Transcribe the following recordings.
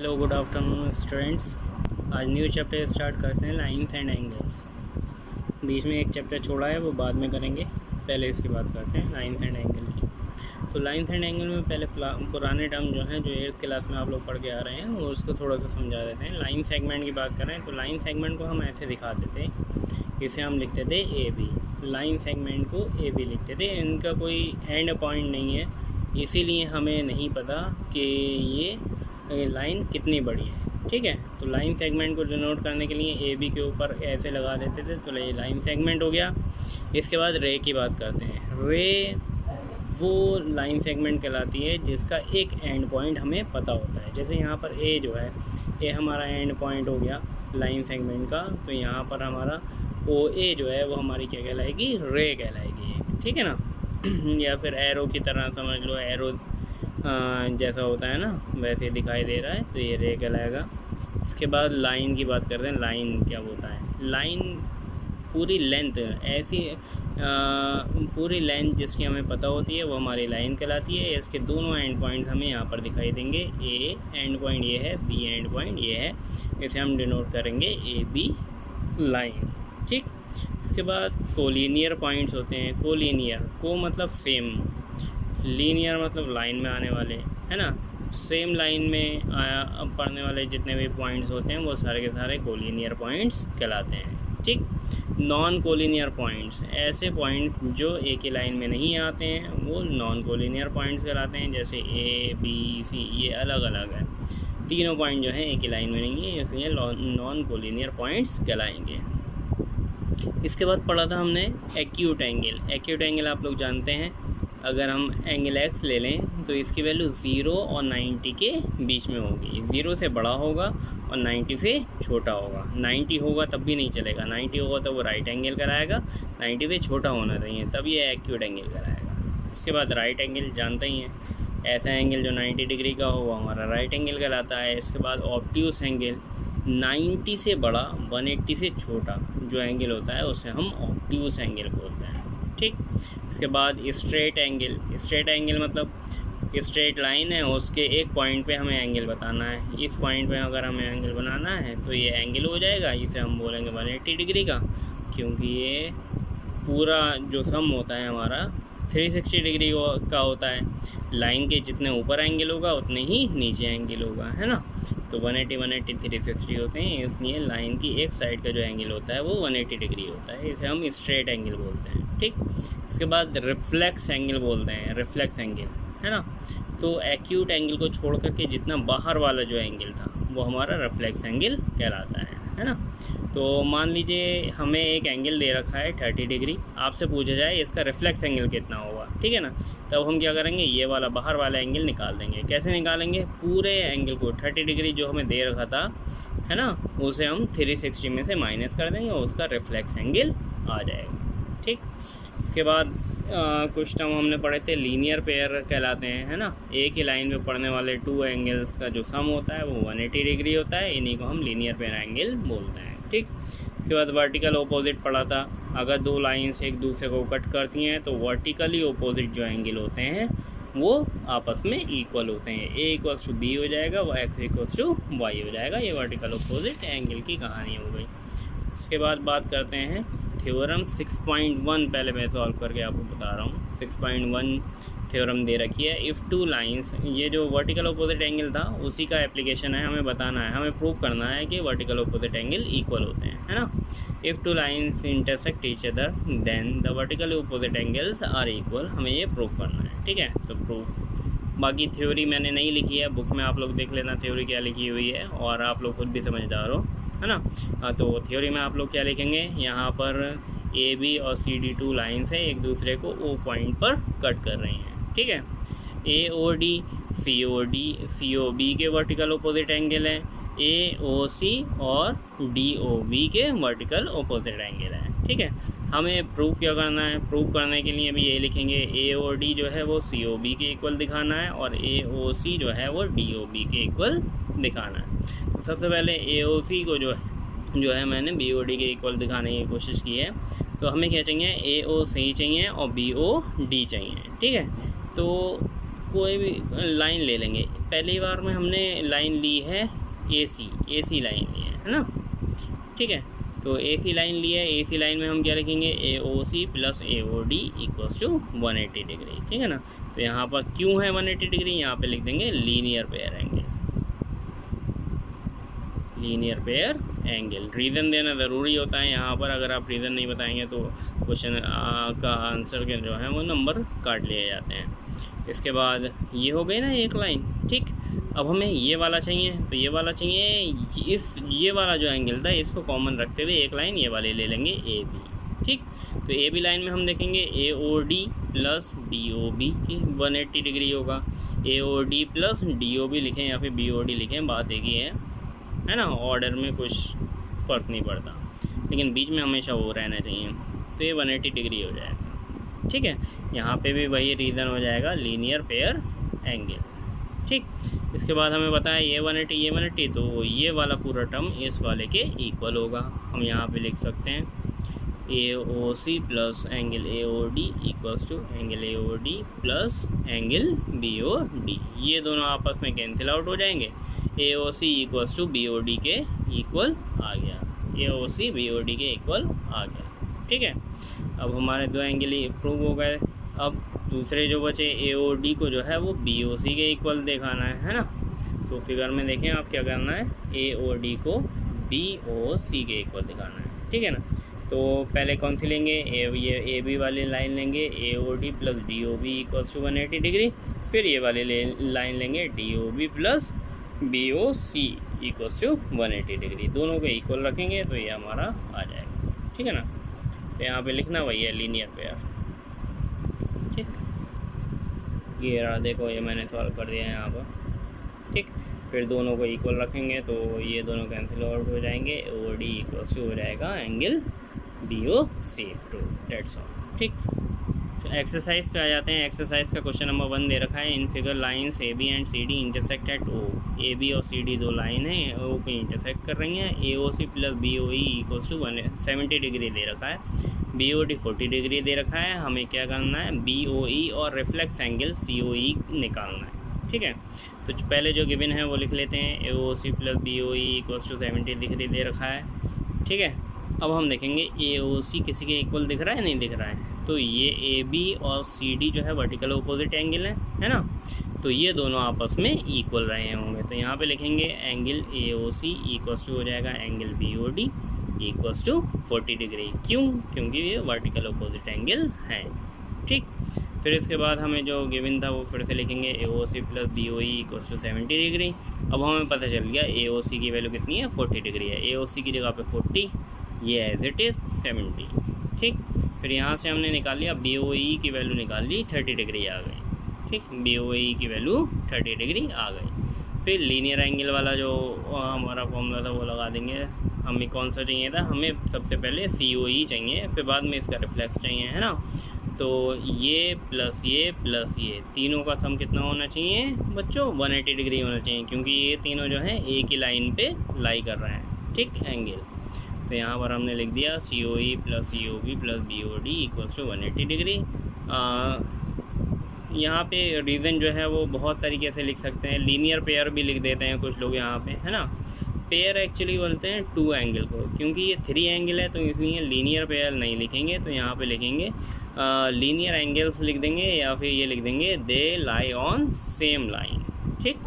Hello good afternoon students. आज new chapter start करते हैं, लाइन्स एंड एंगल्स। बीच में एक चैप्टर छोड़ा है, वो बाद में करेंगे। पहले इसकी बात करते हैं लाइन्स एंड एंगल की। तो लाइन्स एंड एंगल में पहले पुराने टर्म जो हैं, जो 8th क्लास में आप लोग पढ़ के आ रहे हैं, वो उसको थोड़ा सा समझा देते हैं। लाइन सेगमेंट की बात करें तो लाइन सेगमेंट को हम ऐसे दिखाते थे, इसे हम लिखते थे ए बी। लाइन सेगमेंट को ए बी लिखते थे। इनका कोई एंड पॉइंट नहीं है, इसीलिए हमें नहीं पता कि ये लाइन कितनी बड़ी है। ठीक है, तो लाइन सेगमेंट को डिनोट करने के लिए ए बी के ऊपर ऐसे लगा देते थे, तो ये लाइन सेगमेंट हो गया। इसके बाद रे की बात करते हैं। रे वो लाइन सेगमेंट कहलाती है जिसका एक एंड पॉइंट हमें पता होता है। जैसे यहाँ पर ए जो है, ए हमारा एंड पॉइंट हो गया लाइन सेगमेंट का, तो यहाँ पर हमारा ओ ए जो है वो हमारी क्या कहलाएगी, रे कहलाएगी। ठीक है ना या फिर एरो की तरह समझ लो, एरो जैसा होता है ना, वैसे दिखाई दे रहा है, तो ये रे कहलाएगा। इसके बाद लाइन की बात करते हैं। लाइन क्या होता है? लाइन पूरी लेंथ, ऐसी पूरी लेंथ जिसकी हमें पता होती है वो हमारी लाइन कहलाती है। इसके दोनों एंड पॉइंट्स हमें यहाँ पर दिखाई देंगे। ए एंड पॉइंट ये है, बी एंड पॉइंट ये है, इसे हम डिनोट करेंगे ए बी लाइन। ठीक, इसके बाद कोलिनियर पॉइंट्स होते हैं। कोलिनियर, को मतलब सेम, लीनियर मतलब लाइन में आने वाले, है ना। सेम लाइन में पढ़ने वाले जितने भी पॉइंट्स होते हैं वो सारे के सारे कोलिनियर पॉइंट्स कहलाते हैं। ठीक, नॉन कोलिनियर पॉइंट्स, ऐसे पॉइंट्स जो एक ही लाइन में नहीं आते हैं वो नॉन कोलिनियर पॉइंट्स कहलाते हैं। जैसे ए बी सी, ये अलग अलग है, तीनों पॉइंट जो हैं एक ही लाइन में नहीं है, इसलिए नॉन कोलिनियर पॉइंट्स कहलाएंगे। इसके बाद पढ़ा था हमने एक्यूट एंगल। एक्यूट एंगल आप लोग जानते हैं, अगर हम एंगल एक्स ले लें तो इसकी वैल्यू 0 और 90 के बीच में होगी। 0 से बड़ा होगा और 90 से छोटा होगा। 90 होगा तब भी नहीं चलेगा, 90 होगा तो वो राइट एंगल कराएगा, 90 से छोटा होना चाहिए तब ये एक्यूट एंगल कराएगा। इसके बाद राइट एंगल जानते ही हैं, ऐसा एंगल जो 90 डिग्री का हो वो हमारा राइट एंगल कहलाता है। इसके बाद ऑब्ट्यूस एंगल, 90 से बड़ा 180 से छोटा जो एंगल होता है उसे हम ऑब्ट्यूस एंगल बोलते हैं। ठीक, इसके बाद स्ट्रेट एंगल। स्ट्रेट एंगल मतलब स्ट्रेट लाइन है, उसके एक पॉइंट पे हमें एंगल बताना है। इस पॉइंट पे अगर हमें एंगल बनाना है तो ये एंगल हो जाएगा, इसे हम बोलेंगे 180 डिग्री का, क्योंकि ये पूरा जो सम होता है हमारा 360 डिग्री का होता है। लाइन के जितने ऊपर एंगल होगा उतने ही नीचे एंगल होगा, है ना। तो 180 180 360 होते हैं, इसलिए लाइन की एक साइड का जो एंगल होता है वो 180 डिग्री होता है, इसे हम स्ट्रेट एंगल बोलते हैं। ठीक, इसके बाद रिफ्लेक्स एंगल बोलते हैं। रिफ्लेक्स एंगल, है ना। तो एक्यूट एंगल को छोड़ करके जितना बाहर वाला जो एंगल था वो हमारा रिफ्लेक्स एंगल कहलाता है ना। तो मान लीजिए हमें एक एंगल दे रखा है 30 डिग्री, आपसे पूछा जाए इसका रिफ्लेक्स एंगल कितना होगा, ठीक है ना। तब हम क्या करेंगे, ये वाला बाहर वाला एंगल निकाल देंगे। कैसे निकालेंगे? पूरे एंगल को 30 डिग्री जो हमें दे रखा था, है ना, उसे हम 360 में से माइनस कर देंगे और उसका रिफ्लेक्स एंगल आ जाएगा। ठीक, इसके बाद कुछ टर्म हमने पढ़े थे, लीनियर पेयर कहलाते हैं, है ना। एक ही लाइन में पढ़ने वाले 2 एंगल्स का जो सम होता है वो 180 डिग्री होता है, इन्हीं को हम लीनियर पेयर एंगल बोलते हैं। ठीक, इसके बाद वर्टिकल ऑपोजिट पढ़ा था। अगर 2 लाइन्स एक दूसरे को कट करती हैं तो वर्टिकली ऑपोजिट जो एंगल होते हैं वो आपस में इक्वल होते हैं। ए इक्वल्स टू बी हो जाएगा, व एक्स इक्वल्स टू वाई हो जाएगा। ये वर्टिकल ऑपोजिट एंगल की कहानी हो गई। इसके बाद बात करते हैं थ्योरम 6.1। पहले मैं सॉल्व करके आपको बता रहा हूँ। 6.1 थ्योरम दे रखी है। इफ़ 2 लाइंस, ये जो वर्टिकल ऑपोजिट एंगल था उसी का एप्लीकेशन है, हमें बताना है, हमें प्रूव करना है कि वर्टिकल ऑपोजिट एंगल इक्वल होते हैं, है ना। If 2 lines intersect each other then the vertical opposite angles are equal, हमें ये प्रूव करना है। ठीक है, तो प्रूफ, बाकी थ्योरी मैंने नहीं लिखी है, बुक में आप लोग देख लेना थ्योरी क्या लिखी हुई है, और आप लोग खुद भी समझदार हो, है ना। तो थ्योरी में आप लोग क्या लिखेंगे, यहाँ पर ए बी और सी डी 2 लाइन्स है, एक दूसरे को ओ पॉइंट पर कट कर रही हैं। ठीक है, A O D C O B के वर्टिकल ऑपोजिट एंगल हैं, ए ओ सी और डी ओ बी के वर्टिकल ऑपोजिट एंगल हैं। ठीक है, हमें प्रूफ क्या करना है, प्रूफ करने के लिए भी ये लिखेंगे, ए ओ डी जो है वो सी ओ बी के इक्वल दिखाना है और ए ओ सी जो है वो डी ओ बी के इक्वल दिखाना है। तो सबसे पहले ए ओ सी को जो है मैंने बी ओ डी के इक्वल दिखाने की कोशिश की है। तो हमें क्या चाहिए, ए ओ सी चाहिए और बी ओ डी चाहिए। ठीक है, तो कोई भी लाइन ले लेंगे। पहली बार में हमने लाइन ली है AC लाइन ली है ना, ठीक है। तो AC लाइन ली है, AC लाइन में हम क्या लिखेंगे, AOC plus AOD equals to 180 degree, ठीक है ना। तो यहाँ पर क्यों है 180 डिग्री, यहाँ पे लिख देंगे linear pair angle, linear pair angle. Reason देना ज़रूरी होता है यहाँ पर, अगर आप रीज़न नहीं बताएंगे तो क्वेश्चन का आंसर के जो है वो नंबर काट लिए जाते हैं। इसके बाद ये हो गई ना एक लाइन, ठीक। अब हमें ये वाला चाहिए, तो ये वाला चाहिए, ये वाला जो एंगल था इसको कॉमन रखते हुए एक लाइन ये वाली ले लेंगे AB, ठीक। तो AB लाइन में हम देखेंगे AOD प्लस DOB की 180 डिग्री होगा। AOD प्लस DOB लिखें या फिर BOD लिखें, बात एक ही है ना, ऑर्डर में कुछ फ़र्क नहीं पड़ता, लेकिन बीच में हमेशा वो रहना चाहिए। तो ये 180 डिग्री हो जाएगा, ठीक है। यहाँ पे भी वही रीज़न हो जाएगा, लीनियर पेयर एंगल, ठीक। इसके बाद हमें बताया ये 180, तो ये वाला पूरा टर्म इस वाले के इक्वल होगा। हम यहाँ पे लिख सकते हैं AOC plus angle AOD equals to angle AOD plus angle BOD। ये दोनों आपस में कैंसिल आउट हो जाएंगे। AOC इक्वल्स टू BOD के इक्वल आ गया, AOC BOD के इक्वल आ गया, ठीक है। अब हमारे दो एंगल ही प्रूव हो गए। अब दूसरे जो बचे AOD को जो है वो BOC के इक्वल दिखाना है ना। तो फिगर में देखें आप क्या करना है, AOD को BOC के इक्वल दिखाना है, ठीक है ना। तो पहले कौन सी लेंगे, ये AB वाली लाइन लेंगे AOD plus DOB equals to 180 degree. फिर ये वाली लाइन लेंगे DOB plus BOC equals to 180 degree. दोनों को इक्वल रखेंगे तो ये हमारा आ जाएगा, ठीक है ना। तो यहाँ पे लिखना वही है, लीनियर पेयर, ठीक। ये रहा, देखो ये मैंने सॉल्व कर दिया है यहाँ पर, ठीक। फिर दोनों को इक्वल रखेंगे तो ये दोनों कैंसिल आउट हो जाएंगे। OD इक्वल्स टू हो जाएगा angle BOC, to, that's all, ठीक। एक्सरसाइज पे आ जाते हैं। एक्सरसाइज का क्वेश्चन नंबर 1 दे रखा है, in figure lines AB and CD intersect at O। AB और CD दो लाइन हैं, O पे इंटरसेक्ट कर रही हैं। AOC plus BOE equals to 170 degree दे रखा है, BOD 40 डिग्री दे रखा है। हमें क्या करना है, BOE और रिफ्लेक्स एंगल COE निकालना है, ठीक है। तो पहले जो गिवन है वो लिख लेते हैं, AOC plus BOE equals to 70 degree दे रखा है, ठीक है। अब हम देखेंगे AOC किसी के इक्वल दिख रहा है, नहीं दिख रहा है। तो ये AB और CD जो है वर्टिकल अपोजिट एंगल है ना। तो ये दोनों आपस में इक्वल रहे होंगे। तो यहाँ पे लिखेंगे एंगल AOC इक्वल्स टू हो जाएगा angle BOD equals to 40 degree. क्यों, क्योंकि ये वर्टिकल अपोजिट एंगल हैं, ठीक। फिर इसके बाद हमें जो गिवन था वो फिर से लिखेंगे AOC plus BOE equals to 70 degree. अब हमें पता चल गया AOC की वैल्यू कितनी है, 40 डिग्री है। AOC की जगह पे 40, ये एज इट इज़ 70, ठीक। फिर यहाँ से हमने निकाल लिया BOE की वैल्यू, निकाल ली 30 डिग्री आ गई, ठीक। BOE की वैल्यू 30 डिग्री आ गई। फिर लीनियर एंगल वाला जो हमारा फॉर्मूला था वो लगा देंगे। हमें कौन सा चाहिए था, हमें सबसे पहले COE चाहिए, फिर बाद में इसका रिफ्लेक्स चाहिए, है ना। तो ये प्लस ये तीनों का सम कितना होना चाहिए बच्चों, 180 डिग्री होना चाहिए, क्योंकि ये तीनों जो हैं एक ही लाइन पे लाई कर रहे हैं, ठीक, एंगल। तो यहाँ पर हमने लिख दिया COE plus COB plus BOD equals to 180 degree. यहाँ पे रीज़न जो है वो बहुत तरीके से लिख सकते हैं, लीनियर पेयर भी लिख देते हैं कुछ लोग यहाँ पे, है ना। पेयर एक्चुअली बोलते हैं 2 एंगल को, क्योंकि ये 3 एंगल है तो इसलिए लीनियर पेयर नहीं लिखेंगे। तो यहाँ पे लिखेंगे लीनियर एंगल्स लिख देंगे, या फिर ये लिख देंगे दे लाई ऑन सेम लाइन, ठीक।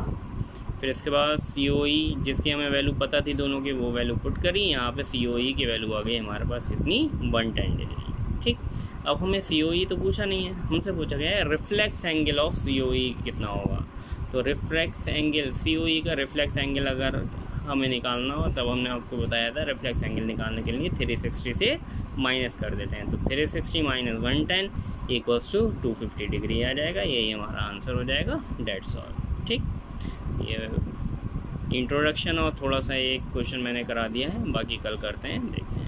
फिर इसके बाद COE जिसकी हमें वैल्यू पता थी दोनों की, वो वैल्यू पुट करी। यहाँ पे COE की वैल्यू आ गई हमारे पास कितनी, 110 डिग्री, ठीक। अब हमें COE तो पूछा नहीं है, हमसे पूछा गया है रिफ्लेक्स एंगल ऑफ COE कितना होगा। तो रिफ्लेक्स एंगल, COE का रिफ्लेक्स एंगल अगर हमें निकालना हो, तब हमने आपको बताया था रिफ्लेक्स एंगल निकालने के लिए 360 से माइनस कर देते हैं। तो 360 माइनस 110 इक्वल्स टू 250 डिग्री आ जाएगा। यही हमारा आंसर हो जाएगा, डेट्स ऑल, ठीक। ये इंट्रोडक्शन और थोड़ा सा एक क्वेश्चन मैंने करा दिया है, बाकी कल करते हैं, देखते हैं।